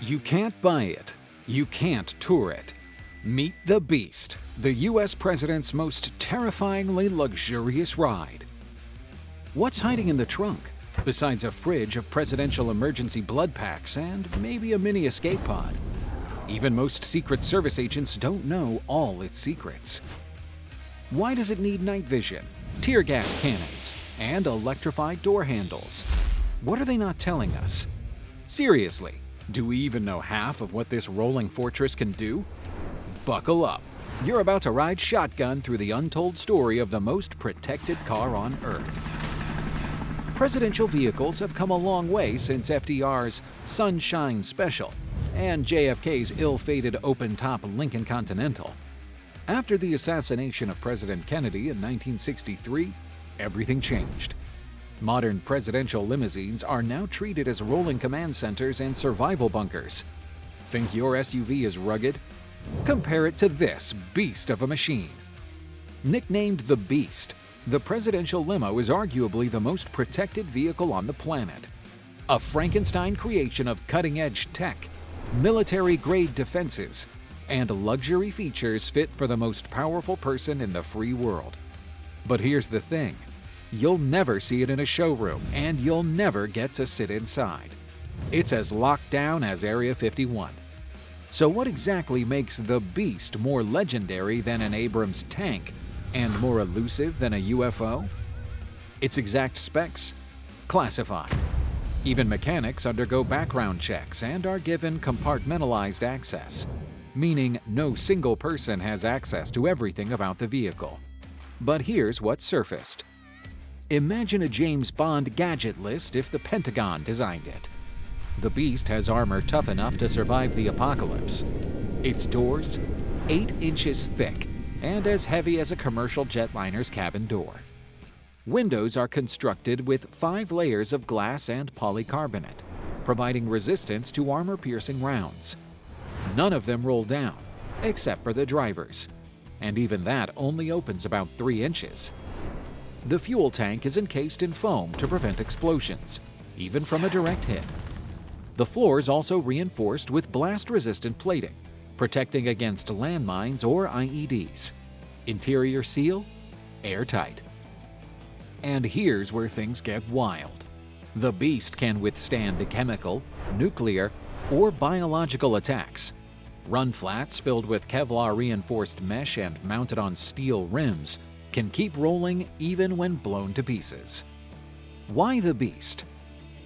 You can't buy it. You can't tour it. Meet the Beast, the US president's most terrifyingly luxurious ride. What's hiding in the trunk, besides a fridge of presidential emergency blood packs and maybe a mini escape pod? Even most Secret Service agents don't know all its secrets. Why does it need night vision, tear gas cannons, and electrified door handles? What are they not telling us? Seriously, do we even know half of what this rolling fortress can do? Buckle up. You're about to ride shotgun through the untold story of the most protected car on Earth. Presidential vehicles have come a long way since FDR's Sunshine Special and JFK's ill-fated open-top Lincoln Continental. After the assassination of President Kennedy in 1963, everything changed. Modern presidential limousines are now treated as rolling command centers and survival bunkers. Think your SUV is rugged? Compare it to this beast of a machine. Nicknamed the Beast, the presidential limo is arguably the most protected vehicle on the planet. A Frankenstein creation of cutting-edge tech, military-grade defenses, and luxury features fit for the most powerful person in the free world. But here's the thing. You'll never see it in a showroom, and you'll never get to sit inside. It's as locked down as Area 51. So what exactly makes the Beast more legendary than an Abrams tank and more elusive than a UFO? Its exact specs? Classified. Even mechanics undergo background checks and are given compartmentalized access, meaning no single person has access to everything about the vehicle. But here's what's surfaced. Imagine a James Bond gadget list if the Pentagon designed it. The Beast has armor tough enough to survive the apocalypse. Its doors, 8 inches thick and as heavy as a commercial jetliner's cabin door. Windows are constructed with 5 layers of glass and polycarbonate, providing resistance to armor-piercing rounds. None of them roll down, except for the driver's, and even that only opens about 3 inches. The fuel tank is encased in foam to prevent explosions, even from a direct hit. The floor is also reinforced with blast-resistant plating, protecting against landmines or IEDs. Interior seal? Airtight. And here's where things get wild. The Beast can withstand chemical, nuclear, or biological attacks. Run flats filled with Kevlar-reinforced mesh and mounted on steel rims can keep rolling even when blown to pieces. Why the Beast?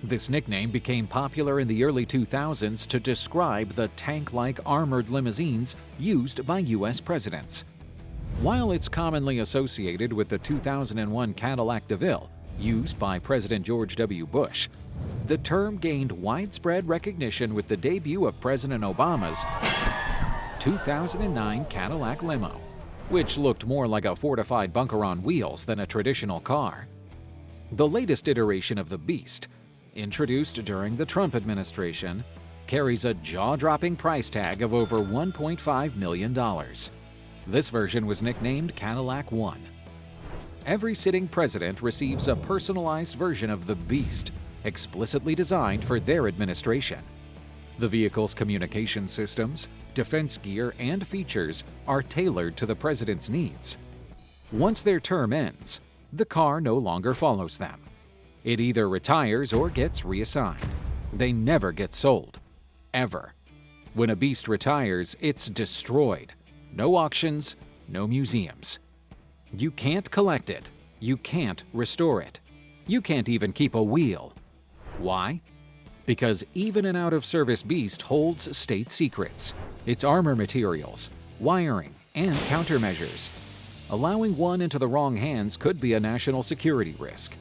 This nickname became popular in the early 2000s to describe the tank-like armored limousines used by US presidents. While it's commonly associated with the 2001 Cadillac DeVille, used by President George W. Bush, the term gained widespread recognition with the debut of President Obama's 2009 Cadillac Limo, which looked more like a fortified bunker on wheels than a traditional car. The latest iteration of the Beast, introduced during the Trump administration, carries a jaw-dropping price tag of over $1.5 million. This version was nicknamed Cadillac One. Every sitting president receives a personalized version of the Beast, explicitly designed for their administration. The vehicle's communication systems, defense gear, and features are tailored to the president's needs. Once their term ends, the car no longer follows them. It either retires or gets reassigned. They never get sold. Ever. When a Beast retires, it's destroyed. No auctions, no museums. You can't collect it. You can't restore it. You can't even keep a wheel. Why? Because even an out-of-service Beast holds state secrets, its armor materials, wiring, and countermeasures. Allowing one into the wrong hands could be a national security risk.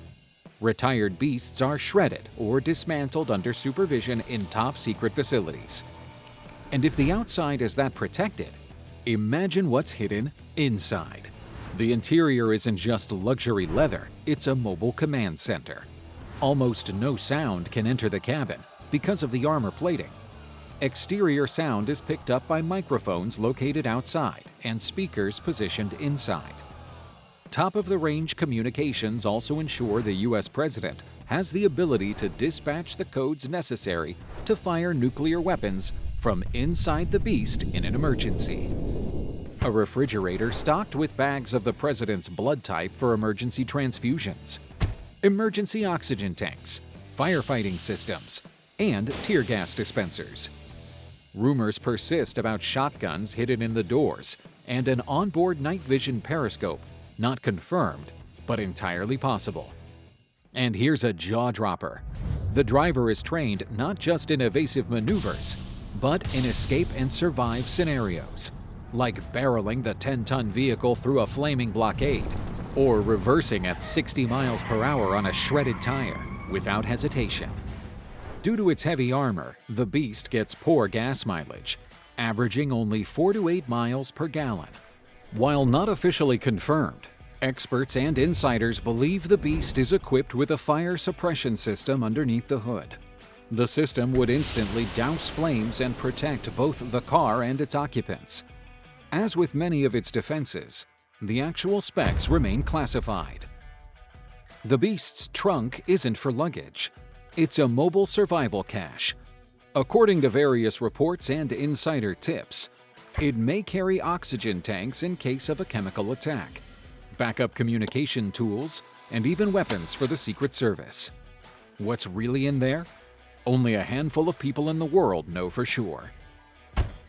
Retired Beasts are shredded or dismantled under supervision in top-secret facilities. And if the outside is that protected, imagine what's hidden inside. The interior isn't just luxury leather, it's a mobile command center. Almost no sound can enter the cabin because of the armor plating. Exterior sound is picked up by microphones located outside and speakers positioned inside. Top-of-the-range communications also ensure the U.S. president has the ability to dispatch the codes necessary to fire nuclear weapons from inside the beast in an emergency. A refrigerator stocked with bags of the president's blood type for emergency transfusions, emergency oxygen tanks, firefighting systems, and tear gas dispensers. Rumors persist about shotguns hidden in the doors and an onboard night vision periscope, not confirmed, but entirely possible. And here's a jaw-dropper. The driver is trained not just in evasive maneuvers, but in escape and survive scenarios, like barreling the 10-ton vehicle through a flaming blockade, or reversing at 60 miles per hour on a shredded tire without hesitation. Due to its heavy armor, the Beast gets poor gas mileage, averaging only 4 to 8 miles per gallon. While not officially confirmed, experts and insiders believe the Beast is equipped with a fire suppression system underneath the hood. The system would instantly douse flames and protect both the car and its occupants. As with many of its defenses, the actual specs remain classified. The Beast's trunk isn't for luggage. It's a mobile survival cache. According to various reports and insider tips, it may carry oxygen tanks in case of a chemical attack, backup communication tools, and even weapons for the Secret Service. What's really in there? Only a handful of people in the world know for sure.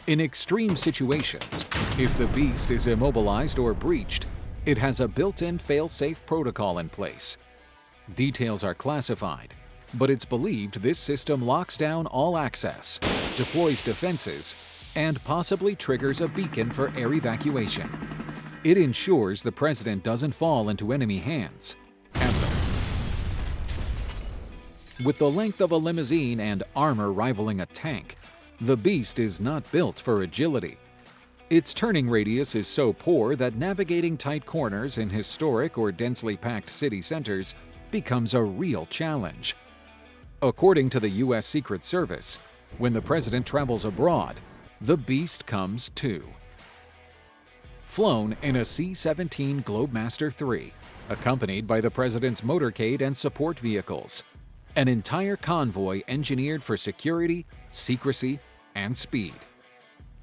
In extreme situations, if the Beast is immobilized or breached, it has a built-in fail-safe protocol in place. Details are classified, but it's believed this system locks down all access, deploys defenses, and possibly triggers a beacon for air evacuation. It ensures the president doesn't fall into enemy hands, ever. With the length of a limousine and armor rivaling a tank, the Beast is not built for agility. Its turning radius is so poor that navigating tight corners in historic or densely packed city centers becomes a real challenge. According to the U.S. Secret Service, when the president travels abroad, the Beast comes too. Flown in a C-17 Globemaster III, accompanied by the president's motorcade and support vehicles. An entire convoy engineered for security, secrecy, and speed.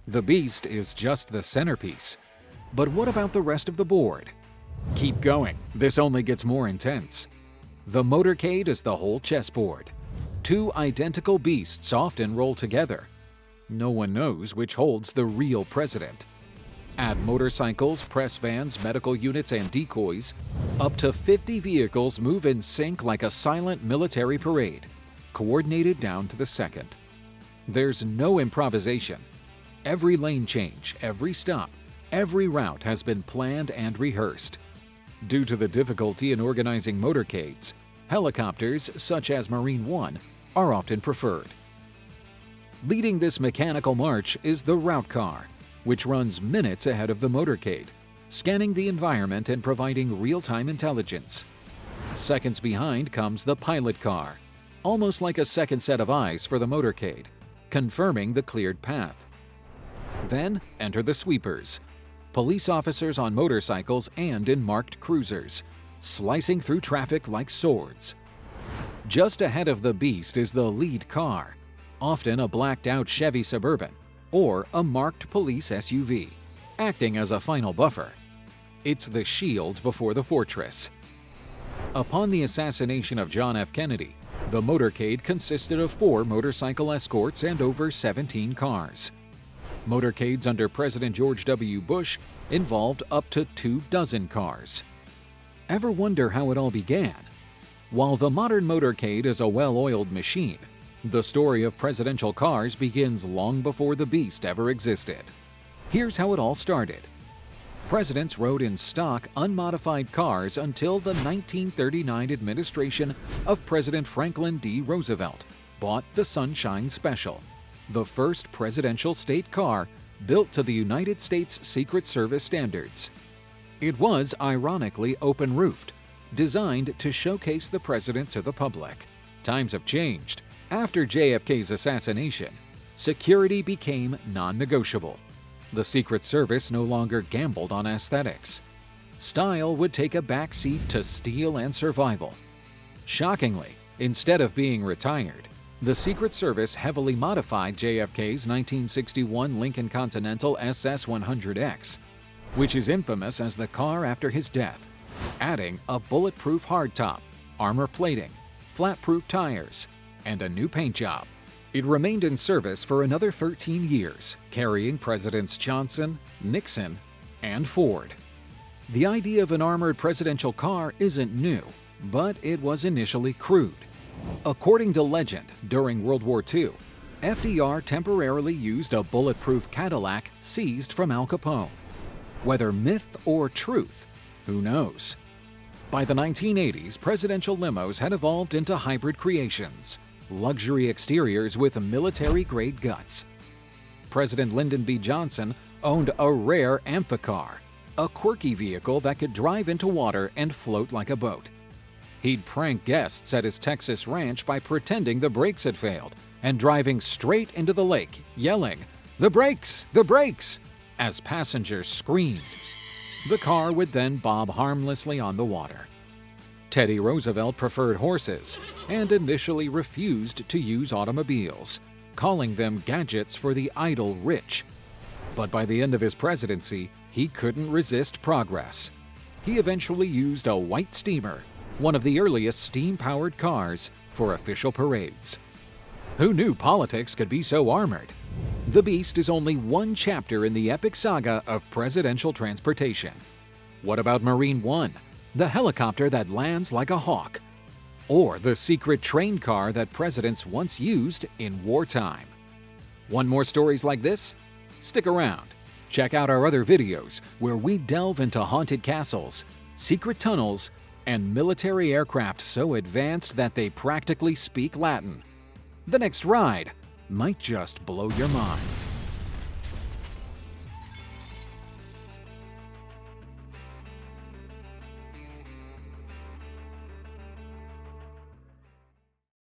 The Beast is just the centerpiece. But what about the rest of the board? Keep going, this only gets more intense. The motorcade is the whole chessboard. Two identical beasts often roll together. No one knows which holds the real president. Add motorcycles, press vans, medical units, and decoys, up to 50 vehicles move in sync like a silent military parade, coordinated down to the second. There's no improvisation. Every lane change, every stop, every route has been planned and rehearsed. Due to the difficulty in organizing motorcades, helicopters, such as Marine One, are often preferred. Leading this mechanical march is the route car, which runs minutes ahead of the motorcade, scanning the environment and providing real-time intelligence. Seconds behind comes the pilot car, almost like a second set of eyes for the motorcade, confirming the cleared path. Then enter the sweepers, police officers on motorcycles and in marked cruisers, slicing through traffic like swords. Just ahead of the Beast is the lead car, often a blacked-out Chevy Suburban or a marked police SUV, acting as a final buffer. It's the shield before the fortress. Upon the assassination of John F. Kennedy, the motorcade consisted of 4 motorcycle escorts and over 17 cars. Motorcades under President George W. Bush involved up to 24 cars. Ever wonder how it all began? While the modern motorcade is a well-oiled machine, the story of presidential cars begins long before the Beast ever existed. Here's how it all started. Presidents rode in stock, unmodified cars until the 1939 administration of President Franklin D. Roosevelt bought the Sunshine Special, the first presidential state car built to the United States Secret Service standards. It was ironically open-roofed, designed to showcase the president to the public. Times have changed. After JFK's assassination, security became non-negotiable. The Secret Service no longer gambled on aesthetics. style would take a backseat to steel and survival. Shockingly, instead of being retired, the Secret Service heavily modified JFK's 1961 Lincoln Continental SS-100X, which is infamous as the car after his death, adding a bulletproof hardtop, armor plating, flat-proof tires, and a new paint job. It remained in service for another 13 years, carrying Presidents Johnson, Nixon, and Ford. The idea of an armored presidential car isn't new, but it was initially crude. According to legend, during World War II, FDR temporarily used a bulletproof Cadillac seized from Al Capone. Whether myth or truth, who knows? By the 1980s, presidential limos had evolved into hybrid creations, luxury exteriors with military-grade guts. President Lyndon B. Johnson owned a rare amphicar, a quirky vehicle that could drive into water and float like a boat. He'd prank guests at his Texas ranch by pretending the brakes had failed and driving straight into the lake, yelling, "The brakes! The brakes!" as passengers screamed. The car would then bob harmlessly on the water. Teddy Roosevelt preferred horses and initially refused to use automobiles, calling them gadgets for the idle rich. But by the end of his presidency, he couldn't resist progress. He eventually used a white steamer, one of the earliest steam-powered cars, for official parades. Who knew politics could be so armored? The Beast is only one chapter in the epic saga of presidential transportation. What about Marine One, the helicopter that lands like a hawk? Or the secret train car that presidents once used in wartime? Want more stories like this? Stick around. Check out our other videos where we delve into haunted castles, secret tunnels, and military aircraft so advanced that they practically speak Latin. The next ride might just blow your mind.